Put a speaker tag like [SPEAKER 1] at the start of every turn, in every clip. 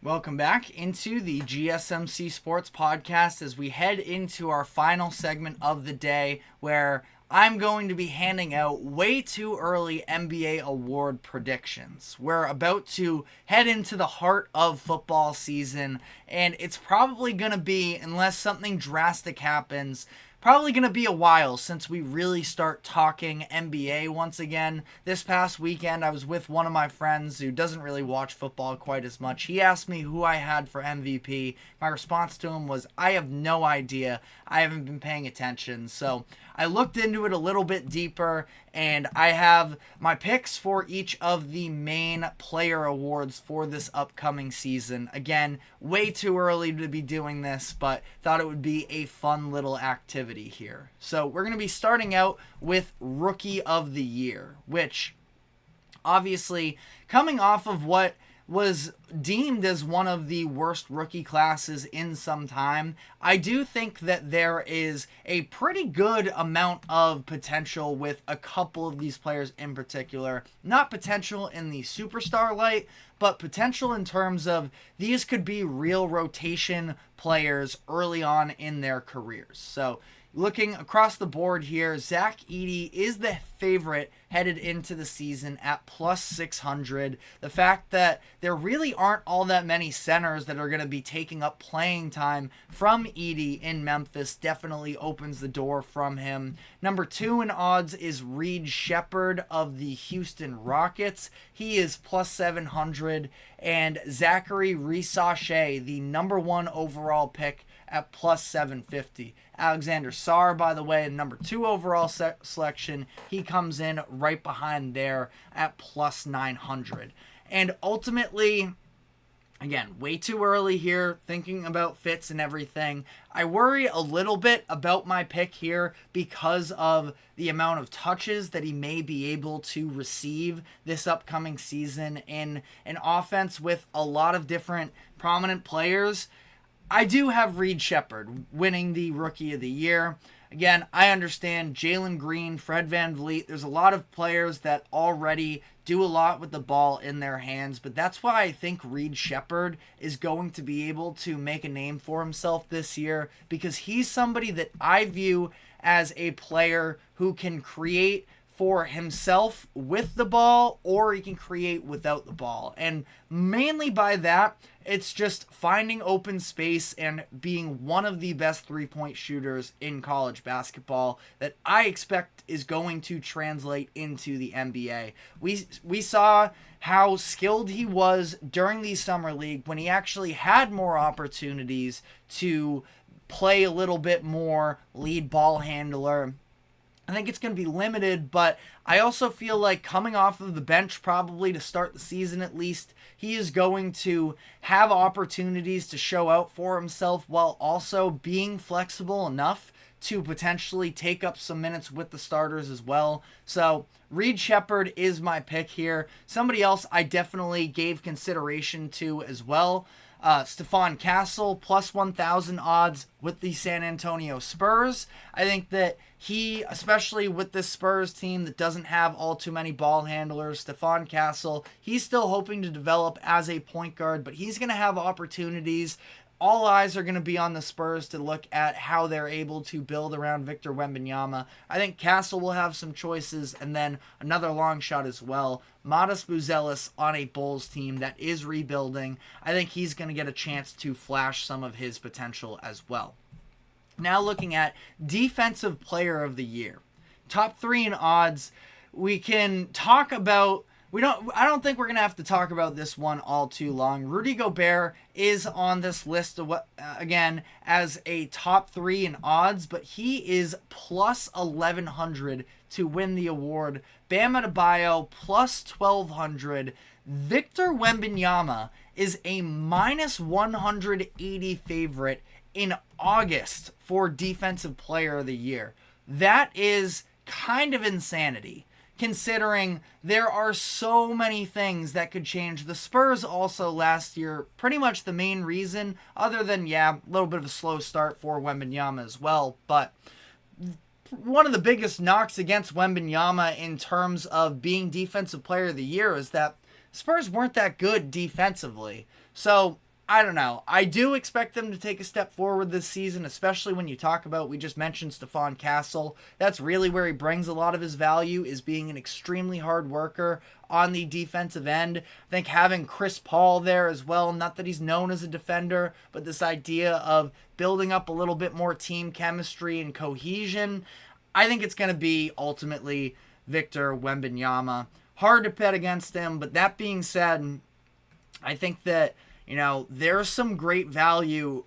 [SPEAKER 1] Welcome back into the GSMC Sports Podcast as we head into our final segment of the day where I'm going to be handing out way too early NBA award predictions. We're about to head into the heart of football season, and it's probably going to be, unless something drastic happens, probably going to be a while since we really start talking NBA once again. This past weekend, I was with one of my friends who doesn't really watch football quite as much. He asked me who I had for MVP. My response to him was, I have no idea. I haven't been paying attention. So I looked into it a little bit deeper, and I have my picks for each of the main player awards for this upcoming season. Again, way too early to be doing this, but thought it would be a fun little activity here. So we're going to be starting out with Rookie of the Year, which obviously coming off of what was deemed as one of the worst rookie classes in some time, I do think that there is a pretty good amount of potential with a couple of these players in particular. Not potential in the superstar light, but potential in terms of these could be real rotation players early on in their careers. So looking across the board here, Zach Edey is the favorite headed into the season at plus 600. The fact that there really aren't all that many centers that are going to be taking up playing time from Edey in Memphis definitely opens the door from him. Number 2 in odds is Reed Sheppard of the Houston Rockets. He is plus 700. And Zachary Risachet, the number 1 overall pick, at plus 750. Alexander Sarr, by the way, number 2 overall selection, he comes in right behind there at plus 900. And ultimately, again, way too early here, thinking about fits and everything. I worry a little bit about my pick here because of the amount of touches that he may be able to receive this upcoming season in an offense with a lot of different prominent players. I do have Reed Sheppard winning the Rookie of the Year. Again, I understand Jalen Green, Fred VanVleet. There's a lot of players that already do a lot with the ball in their hands, but that's why I think Reed Sheppard is going to be able to make a name for himself this year, because he's somebody that I view as a player who can create for himself with the ball, or he can create without the ball. And mainly by that, it's just finding open space and being one of the best three-point shooters in college basketball that I expect is going to translate into the NBA. We saw how skilled he was during the summer league when he actually had more opportunities to play a little bit more lead ball handler. I think it's going to be limited, but I also feel like coming off of the bench probably to start the season at least, he is going to have opportunities to show out for himself while also being flexible enough to potentially take up some minutes with the starters as well. So Reed Sheppard is my pick here. Somebody else I definitely gave consideration to as well. Stephon Castle, plus 1,000 odds with the San Antonio Spurs. I think that he, especially with this Spurs team that doesn't have all too many ball handlers, Stephon Castle, he's still hoping to develop as a point guard, but he's going to have opportunities. All eyes are going to be on the Spurs to look at how they're able to build around Victor Wembanyama. I think Castle will have some choices, and then another long shot as well. Modest Buzelis on a Bulls team that is rebuilding. I think he's going to get a chance to flash some of his potential as well. Now looking at Defensive Player of the Year. Top 3 in odds. We can talk about... I don't think we're going to have to talk about this one all too long. Rudy Gobert is on this list of again as a top 3 in odds, but he is plus 1,100 to win the award. Bam Adebayo plus 1,200. Victor Wembanyama is a minus 180 favorite in August for Defensive Player of the Year. That is kind of insanity, considering there are so many things that could change. The Spurs also last year, pretty much the main reason, other than, a little bit of a slow start for Wembanyama as well, but one of the biggest knocks against Wembanyama in terms of being Defensive Player of the Year is that Spurs weren't that good defensively. So I don't know. I do expect them to take a step forward this season, especially when you talk about, we just mentioned Stephon Castle. That's really where he brings a lot of his value, is being an extremely hard worker on the defensive end. I think having Chris Paul there as well, not that he's known as a defender, but this idea of building up a little bit more team chemistry and cohesion, I think it's going to be ultimately Victor Wembanyama. Hard to bet against him, but that being said, I think that there's some great value.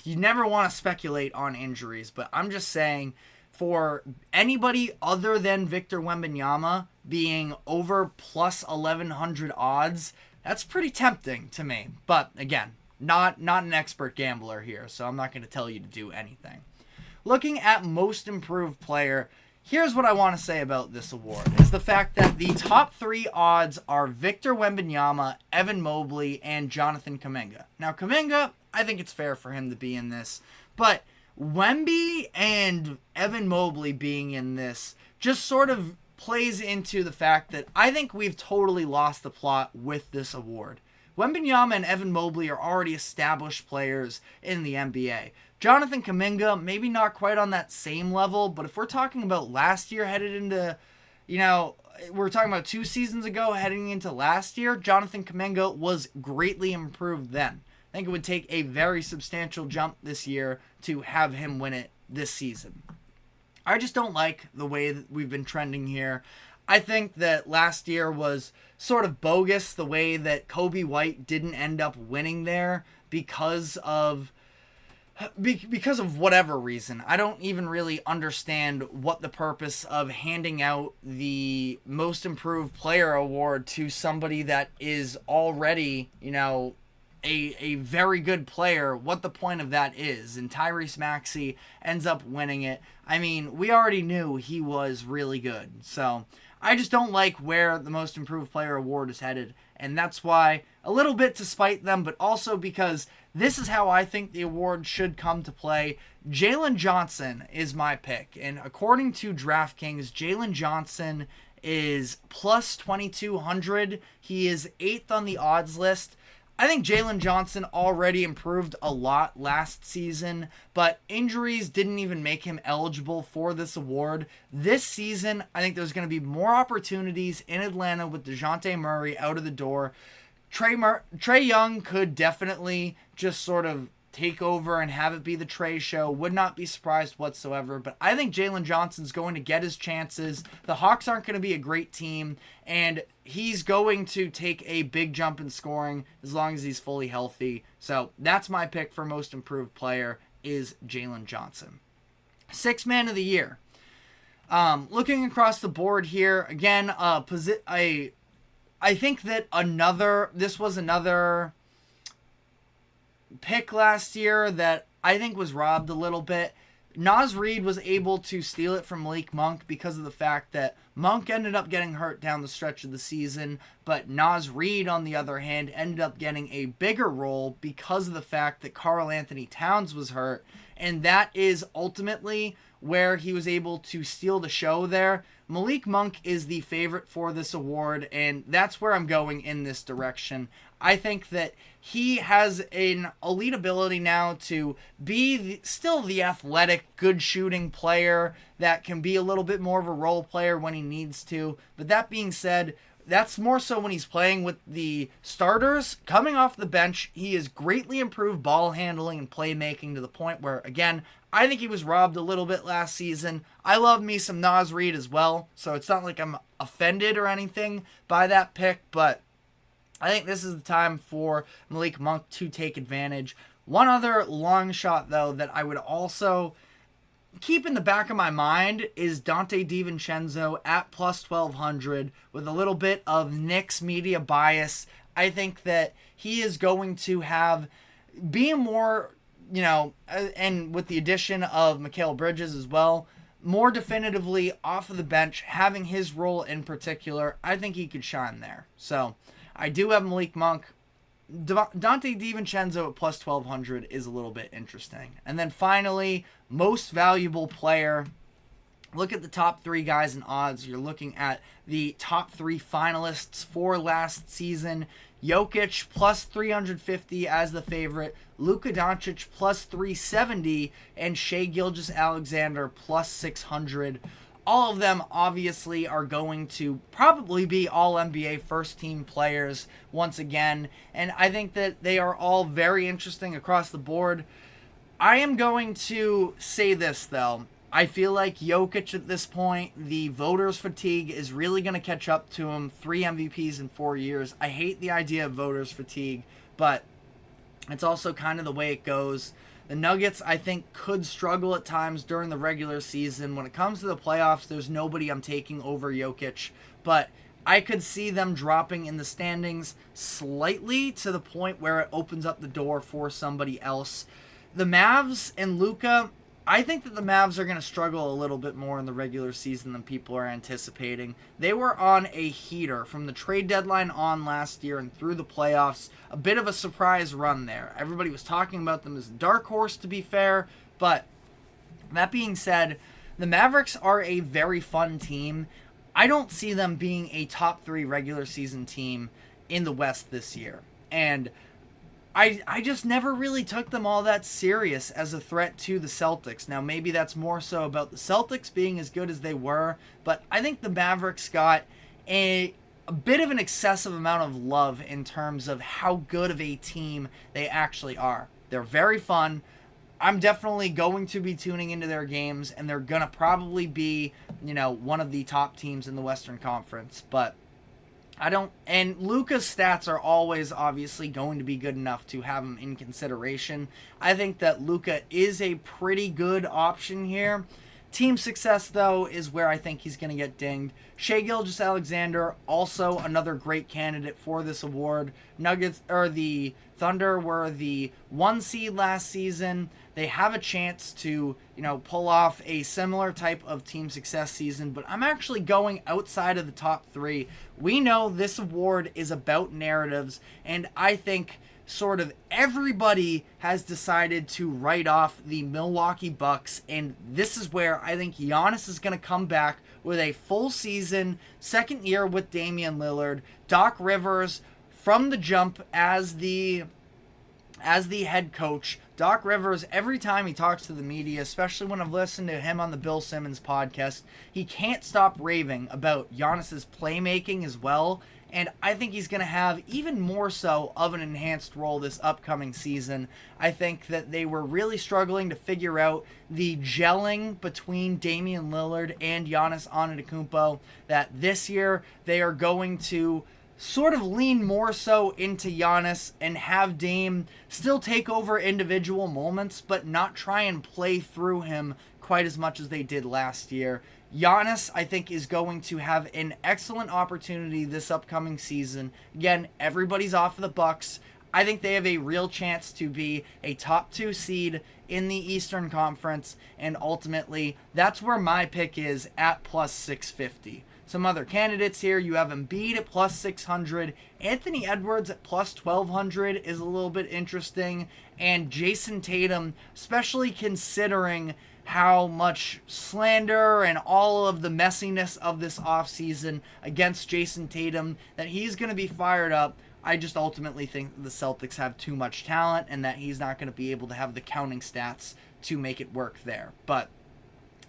[SPEAKER 1] You never want to speculate on injuries, but I'm just saying, for anybody other than Victor Wembanyama being over plus 1,100 odds, that's pretty tempting to me. But again, not an expert gambler here, so I'm not going to tell you to do anything. Looking at most improved player, here's what I want to say about this award, is the fact that the top 3 odds are Victor Wembanyama, Evan Mobley, and Jonathan Kuminga. Now, Kuminga, I think it's fair for him to be in this, but Wemby and Evan Mobley being in this just sort of plays into the fact that I think we've totally lost the plot with this award. Wembanyama and Evan Mobley are already established players in the NBA. Jonathan Kuminga, maybe not quite on that same level, but if we're talking about last year headed into, we're talking about 2 seasons ago heading into last year, Jonathan Kuminga was greatly improved then. I think it would take a very substantial jump this year to have him win it this season. I just don't like the way that we've been trending here. I think that last year was sort of bogus, the way that Kobe White didn't end up winning there because of whatever reason. I don't even really understand what the purpose of handing out the most improved player award to somebody that is already, a very good player, what the point of that is. And Tyrese Maxey ends up winning it. I mean, we already knew he was really good. So I just don't like where the most improved player award is headed. And that's why, a little bit to spite them, but also because this is how I think the award should come to play. Jalen Johnson is my pick. And according to DraftKings, Jalen Johnson is plus 2,200. He is 8th on the odds list. I think Jalen Johnson already improved a lot last season, but injuries didn't even make him eligible for this award. This season, I think there's going to be more opportunities in Atlanta with DeJounte Murray out of the door. Trae Young could definitely just sort of take over and have it be the Trae show. Would not be surprised whatsoever, but I think Jalen Johnson's going to get his chances. The Hawks aren't going to be a great team, and he's going to take a big jump in scoring as long as he's fully healthy. So that's my pick for most improved player, is Jalen Johnson. 6th man of the year. Looking across the board here, again, I think that this was another pick last year that I think was robbed a little bit. Naz Reid was able to steal it from Malik Monk because of the fact that Monk ended up getting hurt down the stretch of the season, but Naz Reid, on the other hand, ended up getting a bigger role because of the fact that Karl Anthony Towns was hurt, and that is ultimately where he was able to steal the show there. Malik Monk is the favorite for this award, and that's where I'm going in this direction. I think that he has an elite ability now to be still the athletic, good shooting player that can be a little bit more of a role player when he needs to. But that being said, that's more so when he's playing with the starters. Coming off the bench, he has greatly improved ball handling and playmaking to the point where, again, I think he was robbed a little bit last season. I love me some Naz Reid as well, so it's not like I'm offended or anything by that pick, but I think this is the time for Malik Monk to take advantage. One other long shot, though, that I would also keep in the back of my mind is Dante DiVincenzo at plus 1,200 with a little bit of Knicks media bias. I think that he is going to be more, and with the addition of Mikal Bridges as well, more definitively off of the bench, having his role in particular, I think he could shine there. So I do have Malik Monk. Dante DiVincenzo at plus 1,200 is a little bit interesting. And then finally, most valuable player. Look at the top 3 guys in odds. You're looking at the top 3 finalists for last season. Jokic plus 350 as the favorite, Luka Doncic plus 370, and Shai Gilgeous-Alexander plus 600. All of them obviously are going to probably be all NBA first team players once again, and I think that they are all very interesting across the board. I am going to say this though. I feel like Jokic at this point, the voters' fatigue is really going to catch up to him. 3 MVPs in 4 years. I hate the idea of voters' fatigue, but it's also kind of the way it goes. The Nuggets, I think, could struggle at times during the regular season. When it comes to the playoffs, there's nobody I'm taking over Jokic, but I could see them dropping in the standings slightly to the point where it opens up the door for somebody else. The Mavs and Luka, I think that the Mavs are going to struggle a little bit more in the regular season than people are anticipating. They were on a heater from the trade deadline on last year and through the playoffs. A bit of a surprise run there. Everybody was talking about them as a dark horse, to be fair. But that being said, the Mavericks are a very fun team. I don't see them being a top 3 regular season team in the West this year. And I just never really took them all that serious as a threat to the Celtics. Now, maybe that's more so about the Celtics being as good as they were, but I think the Mavericks got a bit of an excessive amount of love in terms of how good of a team they actually are. They're very fun. I'm definitely going to be tuning into their games, and they're going to probably be, one of the top teams in the Western Conference, but and Luka's stats are always obviously going to be good enough to have him in consideration. I think that Luka is a pretty good option here. Team success, though, is where I think he's going to get dinged. Shai Gilgeous-Alexander, also another great candidate for this award. The Thunder were the 1 seed last season. They have a chance to, pull off a similar type of team success season, but I'm actually going outside of the top 3. We know this award is about narratives, and I think sort of everybody has decided to write off the Milwaukee Bucks, and this is where I think Giannis is going to come back with a full season, second year with Damian Lillard. Doc Rivers from the jump as the head coach. Doc Rivers, every time he talks to the media, especially when I've listened to him on the Bill Simmons podcast, he can't stop raving about Giannis's playmaking as well. And I think he's going to have even more so of an enhanced role this upcoming season. I think that they were really struggling to figure out the gelling between Damian Lillard and Giannis Antetokounmpo. That this year they are going to sort of lean more so into Giannis and have Dame still take over individual moments, but not try and play through him quite as much as they did last year. Giannis, I think, is going to have an excellent opportunity this upcoming season. Again, everybody's off of the Bucks. I think they have a real chance to be a top 2 seed in the Eastern Conference, and ultimately, that's where my pick is at plus 650. Some other candidates here, you have Embiid at plus 600, Anthony Edwards at plus 1200 is a little bit interesting, and Jason Tatum, especially considering how much slander and all of the messiness of this offseason against Jason Tatum, that he's going to be fired up. I just ultimately think that the Celtics have too much talent and that he's not going to be able to have the counting stats to make it work there. But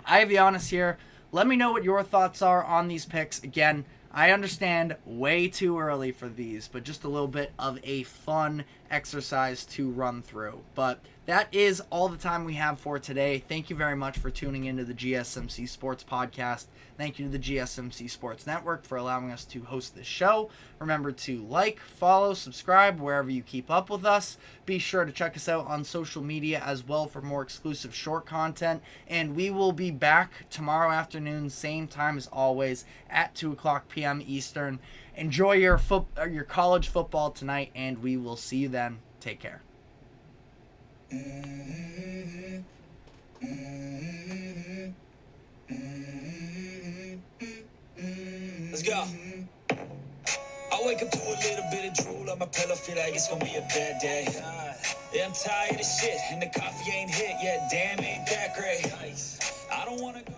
[SPEAKER 1] I have Giannis here. Let me know what your thoughts are on these picks. Again, I understand way too early for these, but just a little bit of a fun exercise to run through. But that is all the time we have for today. Thank you very much for tuning into the GSMC Sports Podcast. Thank you to the GSMC Sports Network for allowing us to host this show. Remember to like, follow, subscribe wherever you keep up with us. Be sure to check us out on social media as well for more exclusive short content. And we will be back tomorrow afternoon, same time as always, at 2 o'clock p.m. Eastern. Enjoy your college football tonight, and we will see you then. Take care.
[SPEAKER 2] Let's go. I wake up to a little bit of drool on my pillow, feel like it's gonna be a bad day. Yeah, I'm tired of shit, and the coffee ain't hit yet. Damn, ain't that great. I don't wanna go.